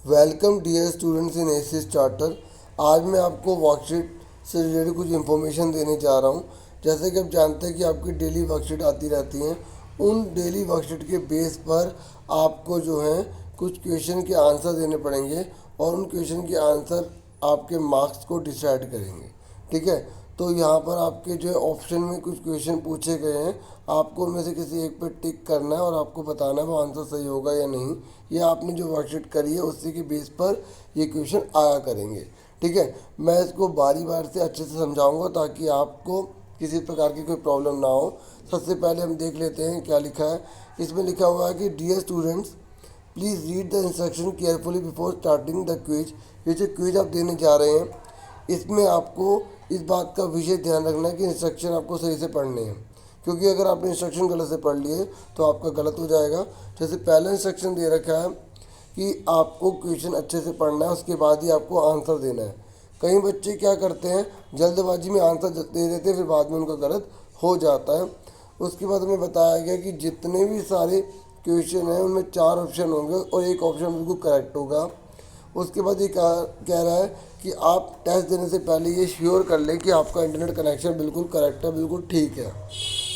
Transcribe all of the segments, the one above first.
Welcome dear students in AC starter. आज मैं आपको वर्कशीट से रिलेटेड कुछ इन्फॉर्मेशन देने जा रहा हूँ। जैसे कि आप जानते हैं कि आपकी डेली वर्कशीट आती रहती हैं। उन डेली वर्कशीट के बेस पर आपको जो है कुछ क्वेश्चन के आंसर देने पड़ेंगे और उन क्वेश्चन के आंसर आपके मार्क्स को डिसाइड करेंगे। ठीक है, तो यहाँ पर आपके जो है ऑप्शन में कुछ क्वेश्चन पूछे गए हैं। आपको उनमें से किसी एक पर टिक करना है और आपको बताना है वो आंसर सही होगा या नहीं। ये आपने जो वर्कशीट करी है उसी के बेस पर ये क्वेश्चन आया करेंगे। ठीक है, मैं इसको बारी बार से अच्छे से समझाऊंगा ताकि आपको किसी प्रकार की कोई प्रॉब्लम ना हो। सबसे पहले हम देख लेते हैं क्या लिखा है। इसमें लिखा हुआ है कि dear students, please read the instruction carefully before starting the quiz. ये जो क्विज आप देने जा रहे हैं इसमें आपको इस बात का विशेष ध्यान रखना है कि इंस्ट्रक्शन आपको सही से पढ़ने हैं, क्योंकि अगर आपने इंस्ट्रक्शन गलत से पढ़ लिए तो आपका गलत हो जाएगा। जैसे पहला इंस्ट्रक्शन दे रखा है कि आपको क्वेश्चन अच्छे से पढ़ना है, उसके बाद ही आपको आंसर देना है। कई बच्चे क्या करते हैं, जल्दबाजी में आंसर दे देते हैं, फिर बाद में उनका गलत हो जाता है। उसके बाद हमें बताया गया कि जितने भी सारे क्वेश्चन हैं उनमें 4 ऑप्शन होंगे और एक ऑप्शन बिल्कुल करेक्ट होगा। उसके बाद ये कह रहा है कि आप टेस्ट देने से पहले ये श्योर कर लें कि आपका इंटरनेट कनेक्शन बिल्कुल करेक्ट है, बिल्कुल ठीक है।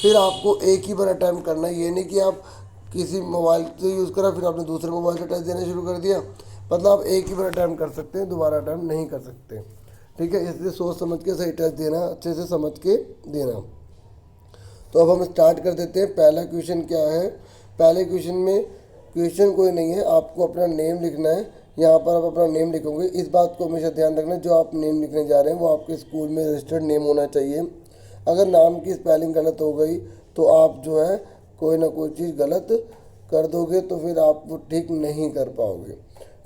फिर आपको एक ही बार अटैम्प्ट करना है, ये नहीं कि आप किसी मोबाइल से यूज़ करा फिर आपने दूसरे मोबाइल से टेस्ट देना शुरू कर दिया। मतलब आप एक ही बार अटैम्प्ट कर सकते हैं, दोबारा अटैम्प्ट नहीं कर सकते। ठीक है, इसलिए सोच समझ के सही टेस्ट देना, अच्छे से समझ के देना। तो अब हम स्टार्ट कर देते हैं। पहला क्वेश्चन क्या है। पहले क्वेश्चन में क्वेश्चन कोई नहीं है, आपको अपना नेम लिखना है। यहाँ पर आप अपना नेम लिखोगे। इस बात को हमेशा ध्यान रखना, जो आप नेम लिखने जा रहे हैं वो आपके स्कूल में रजिस्टर्ड नेम होना चाहिए। अगर नाम की स्पेलिंग गलत हो गई तो आप जो है कोई ना कोई चीज़ गलत कर दोगे, तो फिर आप वो ठीक नहीं कर पाओगे।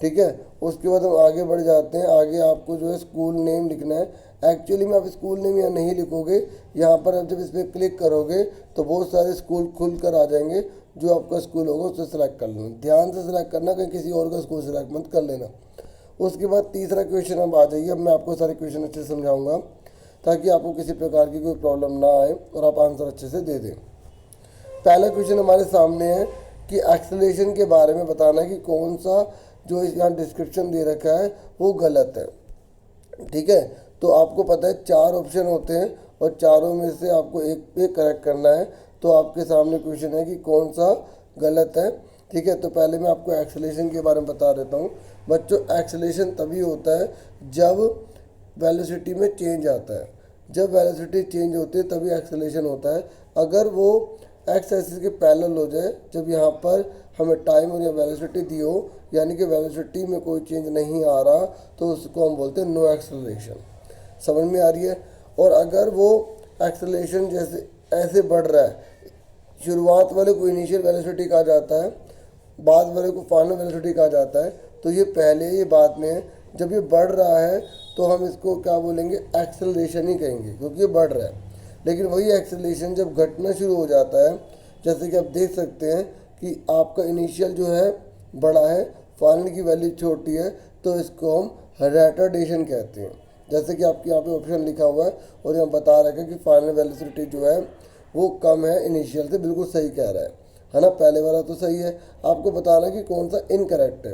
ठीक है, उसके बाद हम आगे बढ़ जाते हैं। आगे आपको जो है स्कूल नेम लिखना है। एक्चुअली में आप स्कूल नेम यहाँ नहीं लिखोगे, यहाँ पर आप जब इस पर क्लिक करोगे तो बहुत सारे स्कूल खुल कर आ जाएंगे। जो आपका स्कूल होगा उसे सेलेक्ट कर लेना, ध्यान से सेलेक्ट करना, कहीं किसी और का स्कूल सेलेक्ट मत कर लेना। उसके बाद तीसरा क्वेश्चन अब आ जाइए। अब मैं आपको सारे क्वेश्चन अच्छे से समझाऊंगा ताकि आपको किसी प्रकार की कोई प्रॉब्लम ना आए और आप आंसर अच्छे से दे दें। पहला क्वेश्चन हमारे सामने है कि एक्सेलरेशन के बारे में बताना है कि कौन सा जो यहाँ डिस्क्रिप्शन दे रखा है वो गलत है। ठीक है, तो आपको पता है 4 ऑप्शन होते हैं और चारों में से आपको एक पे करेक्ट करना है। तो आपके सामने क्वेश्चन है कि कौन सा गलत है। ठीक है, तो पहले मैं आपको एक्सेलरेशन के बारे में बता देता हूँ। बच्चों, एक्सेलरेशन तभी होता है जब वेलोसिटी में चेंज आता है। जब वेलोसिटी चेंज होती है तभी एक्सेलरेशन होता है। अगर वो एक्स एक्सिस के पैरेलल हो जाए, जब यहाँ पर हमें टाइम और या वेलोसिटी दी हो, यानी कि वेलोसिटी में कोई चेंज नहीं आ रहा, तो उसको हम बोलते हैं नो एक्सेलरेशन। समझ में आ रही है। और अगर वो एक्सेलरेशन जैसे ऐसे बढ़ रहा है, शुरुआत वाले को इनिशियल वेलोसिटी कहा जाता है, बाद वाले को फाइनल वेलोसिटी कहा जाता है, तो ये पहले ये बाद में है। जब ये बढ़ रहा है तो हम इसको क्या बोलेंगे, एक्सेलरेशन ही कहेंगे, क्योंकि ये बढ़ रहा है। लेकिन वही एक्सेलरेशन जब घटना शुरू हो जाता है, जैसे कि आप देख सकते हैं कि आपका इनिशियल जो है बड़ा है, फाइनल की वैल्यू छोटी है, तो इसको हम रिटार्डेशन कहते हैं। जैसे कि आपके यहाँ पे ऑप्शन लिखा हुआ है और यहाँ बता रखा है कि फाइनल वेलोसिटी जो है वो कम है इनिशियल से, बिल्कुल सही कह रहा है ना। पहले वाला तो सही है, आपको बताना कि कौन सा इनकरेक्ट है।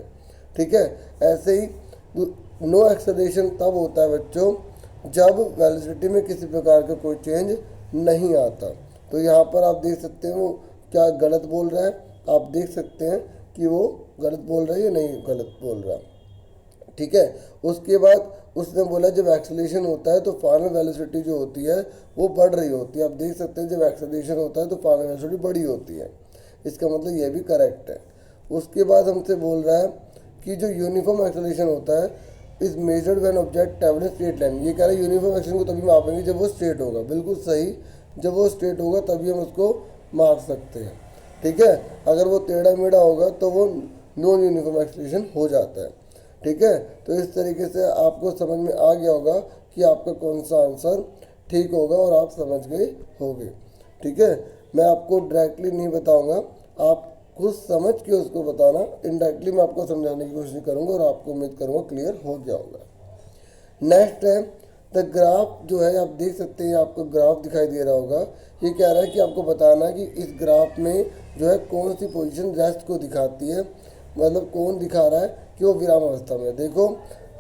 ठीक है, ऐसे ही नो एक्सेलरेशन तब होता है बच्चों जब वेलोसिटी में किसी प्रकार का कोई चेंज नहीं आता। तो यहाँ पर आप देख सकते हैं वो क्या गलत बोल रहा है। आप देख सकते हैं कि वो गलत बोल रहा है या नहीं गलत बोल रहा। ठीक है, उसके बाद उसने बोला जब एक्सेलरेशन होता है तो फाइनल वेलोसिटी जो होती है वो बढ़ रही होती है। आप देख सकते हैं जब एक्सेलरेशन होता है तो फाइनल वेलोसिटी बड़ी होती है। इसका मतलब ये भी करेक्ट है। उसके बाद हमसे बोल रहा है कि जो यूनिफॉर्म एक्सेलरेशन होता है is measured when object travel in straight line. ये कह रहा है यूनिफॉर्म एक्सेलरेशन को तभी मापेंगे जब वो स्ट्रेट होगा, बिल्कुल सही। जब वो स्ट्रेट होगा तभी हम उसको माप सकते हैं। ठीक है, अगर वो टेढ़ा मेढ़ा होगा तो वो नॉन यूनिफॉर्म एक्सेलरेशन हो जाता है। ठीक है, तो इस तरीके से आपको समझ में आ गया होगा कि आपका कौन सा आंसर ठीक होगा और आप समझ गए होंगे। ठीक है, मैं आपको डायरेक्टली नहीं बताऊंगा, आप खुद समझ के उसको बताना। इनडायरेक्टली मैं आपको समझाने की कोशिश करूंगा और आपको उम्मीद करूंगा क्लियर हो गया होगा। नेक्स्ट है द ग्राफ। जो है आप देख सकते हैं, आपको ग्राफ दिखाई दे रहा होगा। ये कह रहा है कि आपको बताना है कि इस ग्राफ में जो है कौन सी पोजीशन रेस्ट को दिखाती है। मतलब कौन दिखा रहा है कि वो विराम अवस्था में है। देखो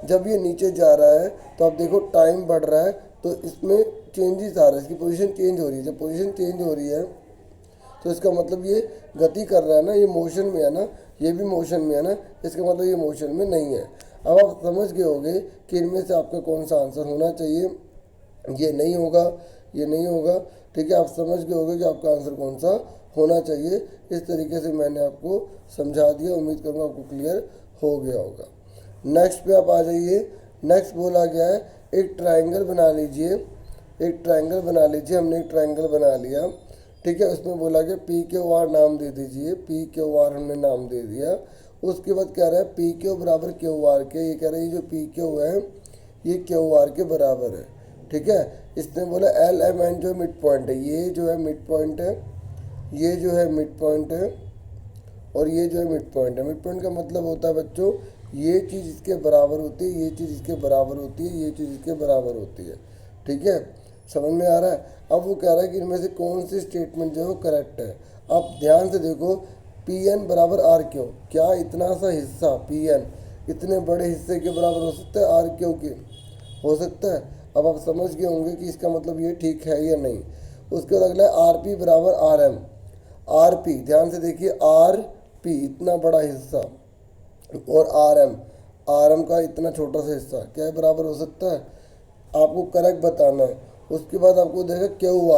जब ये नीचे जा रहा है तो आप देखो टाइम बढ़ रहा है तो इसमें चेंजेस आ रहा है, इसकी पोजीशन चेंज हो रही है। जब पोजीशन चेंज हो रही है तो इसका मतलब ये गति कर रहा है ना, ये मोशन में है ना, ये भी मोशन में है ना, इसका मतलब ये मोशन में नहीं है। अब आप समझ गए होंगे कि इनमें से आपका कौन सा आंसर होना चाहिए। ये नहीं होगा, ये नहीं होगा। ठीक है, आप समझ गए होंगे कि आपका आंसर कौन सा होना चाहिए। इस तरीके से मैंने आपको समझा दिया, उम्मीद करूँगा आपको क्लियर हो गया होगा। नेक्स्ट पे आप आ जाइए। नेक्स्ट बोला गया है एक ट्रायंगल बना लीजिए, एक ट्रायंगल बना लीजिए। हमने एक ट्रायंगल बना लिया, ठीक है। उसमें बोला गया पी क्यू आर नाम दे दीजिए, पी क्यू आर हमने नाम दे दिया। उसके बाद कह रहा है पी क्यू बराबर क्यू आर के, ये कह रहा है ये जो पी क्यू है ये क्यू आर के बराबर है, ठीक है। इसने बोला एल एम एन जो मिड पॉइंट है, ये जो है मिड पॉइंट है, ये जो है मिड पॉइंट है और ये जो है मिड पॉइंट है। मिड पॉइंट का मतलब होता है बच्चों ये चीज़ इसके बराबर होती है, ये चीज़ इसके बराबर होती है, ये चीज़ इसके बराबर होती है, ठीक है। समझ में आ रहा है। अब वो कह रहा है कि इनमें से कौन सी स्टेटमेंट जो है वो करेक्ट है। अब ध्यान से देखो पी एन बराबर आर क्यू, क्या इतना सा हिस्सा पी एन इतने बड़े हिस्से के बराबर हो सकता है आर क्यू के, हो सकता है। अब आप समझ गए होंगे कि इसका मतलब ये ठीक है या नहीं। उसके बाद अगला है आर पी बराबर आर एम। आर पी ध्यान से देखिए, आर पी इतना बड़ा हिस्सा और आर एम का इतना छोटा सा हिस्सा क्या है बराबर हो सकता है, आपको करेक्ट बताना है। उसके बाद आपको देखा क्यू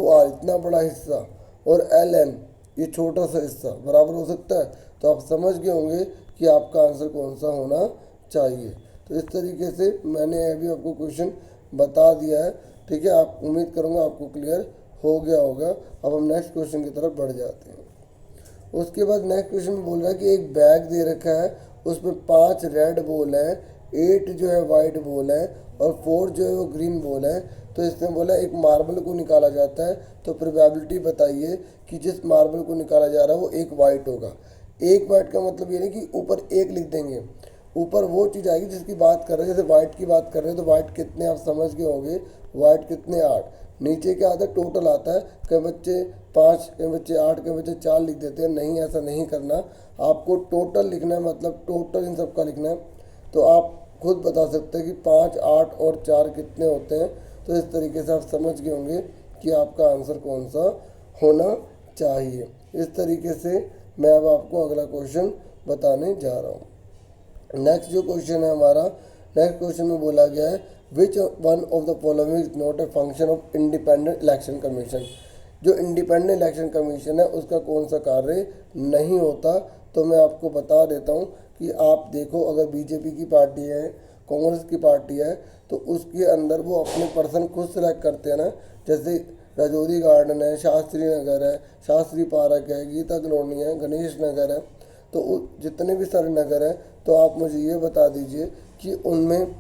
आर इतना बड़ा हिस्सा और एल एन ये छोटा सा हिस्सा बराबर हो सकता है। तो आप समझ गए होंगे कि आपका आंसर कौन सा होना चाहिए। तो इस तरीके से मैंने अभी आपको क्वेश्चन बता दिया है, ठीक है। आप उम्मीद करूँगा आपको क्लियर हो गया होगा। अब हम नेक्स्ट क्वेश्चन की तरफ बढ़ जाते हैं। उसके बाद नेक्स्ट क्वेश्चन में बोल रहा है कि एक बैग दे रखा है, उसमें 5 रेड बॉल है, 8 जो है वाइट बॉल है और 4 जो है वो ग्रीन बॉल है। तो इसमें बोला एक मार्बल को निकाला जाता है, तो प्रोबेबिलिटी बताइए कि जिस मार्बल को निकाला जा रहा है वो एक वाइट होगा। एक वाइट का मतलब ये नहीं कि ऊपर एक लिख देंगे, ऊपर वो चीज़ आएगी जिसकी बात कर रहे हैं। जैसे वाइट की बात कर रहे हैं तो वाइट कितने आप समझ गए होंगे, वाइट कितने 8। नीचे क्या आता है टोटल आता है, कई बच्चे 5, कई बच्चे 8, कई बच्चे 4 लिख देते हैं। नहीं, ऐसा नहीं करना, आपको टोटल लिखना है, मतलब टोटल इन सब का लिखना है। तो आप खुद बता सकते हैं कि 5, 8 और 4 कितने होते हैं। तो इस तरीके से आप समझ गए होंगे कि आपका आंसर कौन सा होना चाहिए। इस तरीके से मैं अब आपको अगला क्वेश्चन बताने जा रहा हूँ। नेक्स्ट जो क्वेश्चन है हमारा, नेक्स्ट क्वेश्चन में बोला गया है which one of the following is not a function of independent election commission. जो इंडिपेंडेंट इलेक्शन कमीशन है उसका कौन सा कार्य नहीं होता। तो मैं आपको बता देता हूँ कि आप देखो अगर बीजेपी की पार्टी है, कांग्रेस की पार्टी है, तो उसके अंदर वो अपने पर्सन खुद सेलेक्ट करते हैं ना। जैसे राजौरी गार्डन है, शास्त्री नगर है, शास्त्री पार्क है, गीता कॉलोनी है, गणेश नगर है, तो जितने भी सारे नगर हैं, तो आप मुझे ये बता दीजिए कि उनमें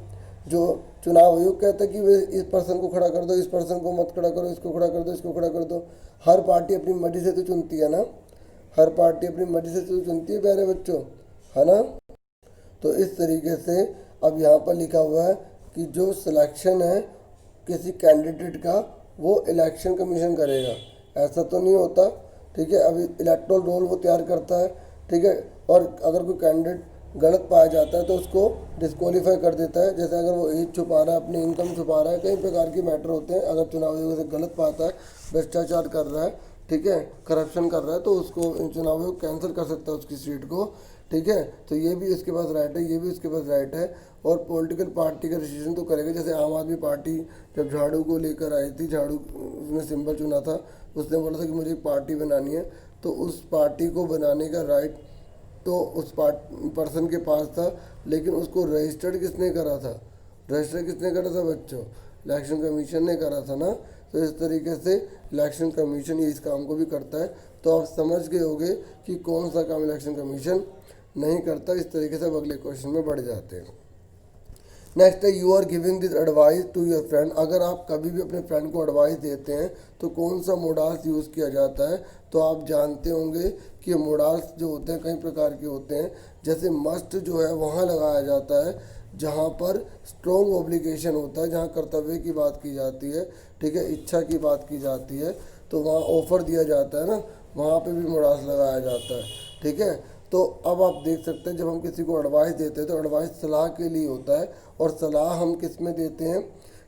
जो चुनाव आयोग कहता है कि वे इस पर्सन को खड़ा कर दो, इस पर्सन को मत खड़ा करो, इसको खड़ा कर दो, इसको खड़ा कर दो। हर पार्टी अपनी मर्जी से तो चुनती है ना, हर पार्टी अपनी मर्जी से तो चुनती है प्यारे बच्चों, है ना। तो इस तरीके से अब यहाँ पर लिखा हुआ है कि जो सिलेक्शन है किसी कैंडिडेट का वो इलेक्शन कमीशन करेगा, ऐसा तो नहीं होता, ठीक है। अभी इलेक्टोरल रोल वो तैयार करता है, ठीक है। और अगर कोई कैंडिडेट गलत पाया जाता है तो उसको डिस्क्वालीफाई कर देता है। जैसे अगर वो एज छुपा रहा है, अपनी इनकम छुपा रहा है, कई प्रकार के मैटर होते हैं। अगर चुनाव आयोग से गलत पाता है, भ्रष्टाचार कर रहा है, ठीक है, करप्शन कर रहा है, तो उसको चुनाव आयोग कैंसिल कर सकता है उसकी सीट को, ठीक है। तो ये भी इसके पास राइट है, ये भी इसके पास राइट है। और पॉलिटिकल पार्टी का रजिस्ट्रेशन तो करेगा। जैसे आम आदमी पार्टी जब झाड़ू को लेकर आई थी, झाड़ू उसने सिंबल चुना था, उसने बोला था कि मुझे एक पार्टी बनानी है, तो उस पार्टी को बनाने का राइट तो उस पर्सन के पास था, लेकिन उसको रजिस्टर्ड किसने करा था, रजिस्टर किसने करा था बच्चों, इलेक्शन कमीशन ने करा था ना। तो इस तरीके से इलेक्शन कमीशन ये इस काम को भी करता है। तो आप समझ गए होंगे कि कौन सा काम इलेक्शन कमीशन नहीं करता। इस तरीके से अब अगले क्वेश्चन में बढ़ जाते हैं। नेक्स्ट है you are giving this advice to your friend. अगर आप कभी भी अपने फ्रेंड को एडवाइस देते हैं तो कौन सा मोडाल्स यूज़ किया जाता है। तो आप जानते होंगे कि मोडाल्स जो होते हैं कई प्रकार के होते हैं। जैसे मस्ट जो है वहाँ लगाया जाता है जहाँ पर स्ट्रॉन्ग ऑब्लिगेशन होता है, जहाँ कर्तव्य की बात की जाती है, ठीक है, इच्छा की बात की जाती है, तो वहाँ ऑफर दिया जाता है ना, वहाँ पे भी मोडाल्स लगाया जाता है, ठीक है। तो अब आप देख सकते हैं, जब हम किसी को एडवाइस देते हैं तो एडवाइस सलाह के लिए होता है, और सलाह हम किस में देते हैं,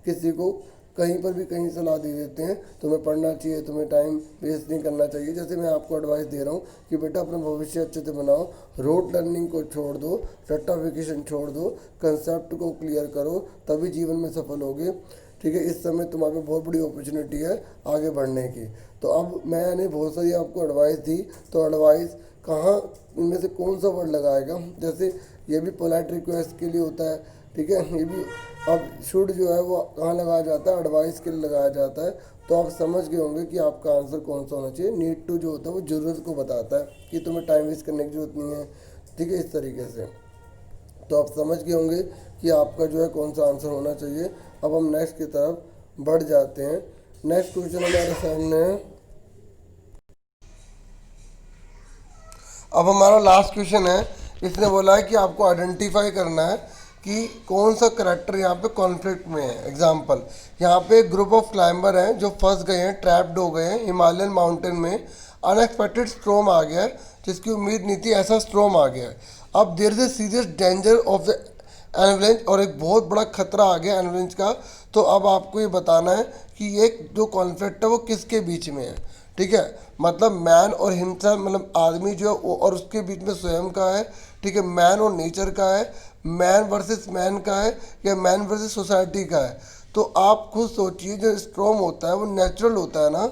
किसी को कहीं पर भी कहीं सलाह दे देते हैं। तुम्हें पढ़ना चाहिए, तुम्हें टाइम वेस्ट नहीं करना चाहिए। जैसे मैं आपको एडवाइस दे रहा हूँ कि बेटा अपना भविष्य अच्छे से बनाओ, रोड लर्निंग को छोड़ दो, रट्टाफिकेशन छोड़ दो, कंसेप्ट को क्लियर करो, तभी जीवन में सफल होगे। ठीक है, इस समय तुम्हारे पे बहुत बड़ी अपॉर्चुनिटी है आगे बढ़ने की। तो अब मैंने बहुत सारी आपको एडवाइस दी, तो एडवाइस कहाँ, इनमें से कौन सा वर्ड लगाएगा। जैसे ये भी पोलाइट रिक्वेस्ट के लिए होता है, ठीक है, ये भी अब शुड जो है वो कहाँ लगाया जाता है, एडवाइस के लिए लगाया जाता है। तो आप समझ गए होंगे कि आपका आंसर कौन सा होना चाहिए। नीड टू जो होता है वो ज़रूरत को बताता है कि तुम्हें टाइम वेस्ट करने की जरूरत नहीं है। ठीक है, इस तरीके से तो आप समझ गए होंगे कि आपका जो है कौन सा आंसर होना चाहिए। अब हम नेक्स्ट की तरफ बढ़ जाते हैं। नेक्स्ट क्वेश्चन हमारे सामने है। अब हमारा लास्ट क्वेश्चन है। इसने बोला है कि आपको आइडेंटिफाई करना है कि कौन सा करेक्टर यहाँ पे कॉन्फ्लिक्ट में है। एग्जाम्पल, यहाँ पे एक ग्रुप ऑफ क्लाइंबर हैं जो फंस गए हैं, ट्रैप्ड हो गए हैं हिमालयन माउंटेन में। अनएक्सपेक्टेड स्ट्रोम आ गया है जिसकी उम्मीद नहीं थी, ऐसा स्ट्रोम आ गया है। अब there is a serious danger of the ambivalence, और एक बहुत बड़ा खतरा आ गया एनवलेंस का। तो अब आपको ये बताना है कि ये जो कॉन्फ्लिक्ट है वो किसके बीच में है। ठीक है, मतलब मैन और हिंसा, मतलब आदमी जो है और उसके बीच में स्वयं का है। ठीक है, मैन और नेचर का है, मैन वर्सेस मैन का है, या मैन वर्सेस सोसाइटी का है। तो आप खुद सोचिए, जो स्ट्रॉम होता है वो नेचुरल होता है ना,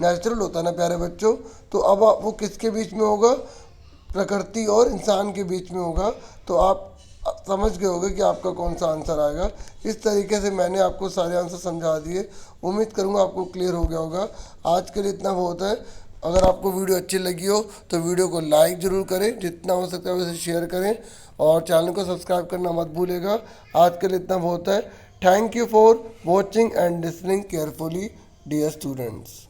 नेचुरल होता है ना प्यारे बच्चों। तो अब वो किसके बीच में होगा, प्रकृति और इंसान के बीच में होगा। तो आप समझ गए होंगे कि आपका कौन सा आंसर आएगा। इस तरीके से मैंने आपको सारे आंसर समझा दिए। उम्मीद करूँगा आपको क्लियर हो गया होगा। आज के लिए इतना बहुत है। अगर आपको वीडियो अच्छी लगी हो तो वीडियो को लाइक ज़रूर करें, जितना हो सकता है वैसे शेयर करें, और चैनल को सब्सक्राइब करना मत भूलेगा। आज के लिए इतना बहुत है। Thank you for watching and listening carefully dear students.